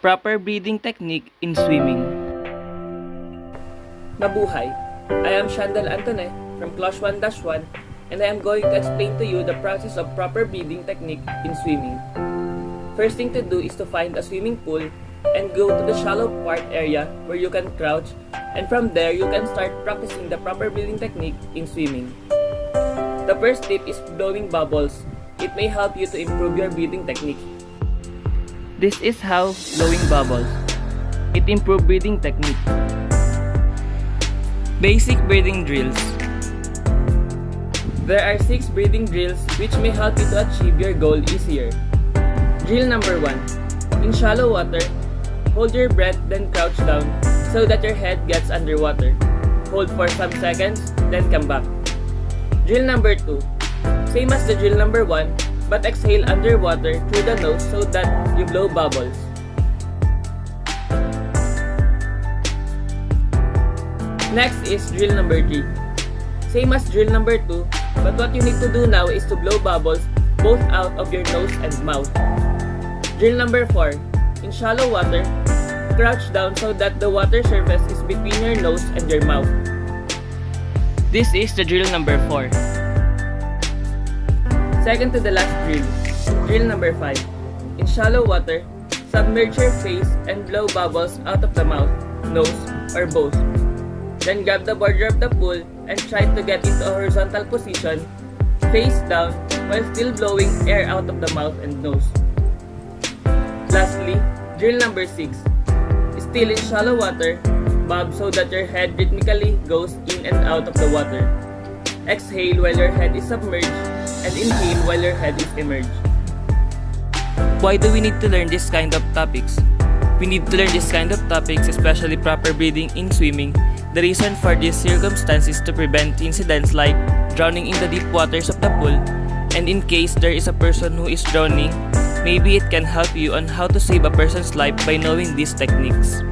proper breathing technique in swimming. Mabuhay! I am Shandal Antone from Class 1-1 and I am going to explain to you the process of proper breathing technique in swimming. First thing to do is to find a swimming pool and go to the shallow part area where you can crouch, and from there you can start practicing the proper breathing technique in swimming. The first tip is blowing bubbles. It may help you to improve your breathing technique. This is how blowing bubbles. It improves breathing technique. Basic breathing drills. There are 6 breathing drills which may help you to achieve your goal easier. Drill number 1. In shallow water, hold your breath then crouch down so that your head gets underwater. Hold for some seconds, then come back. Drill number 2. Same as the drill number 1, but exhale underwater through the nose so that you blow bubbles. Next is drill number 3. Same as drill number 2, but what you need to do now is to blow bubbles both out of your nose and mouth. Drill number 4. In shallow water, crouch down so that the water surface is between your nose and your mouth. This is the drill number 4. Second to the last drill. Drill number 5. In shallow water, submerge your face and blow bubbles out of the mouth, nose, or both. Then grab the border of the pool and try to get into a horizontal position, face down, while still blowing air out of the mouth and nose. Lastly, drill number 6. Still in shallow water, bob so that your head rhythmically goes in and out of the water. Exhale while your head is submerged and inhale while your head is immersed. Why do we need to learn this kind of topics? We need to learn this kind of topics, especially proper breathing in swimming. The reason for this circumstance is to prevent incidents like drowning in the deep waters of the pool, and in case there is a person who is drowning, maybe it can help you on how to save a person's life by knowing these techniques.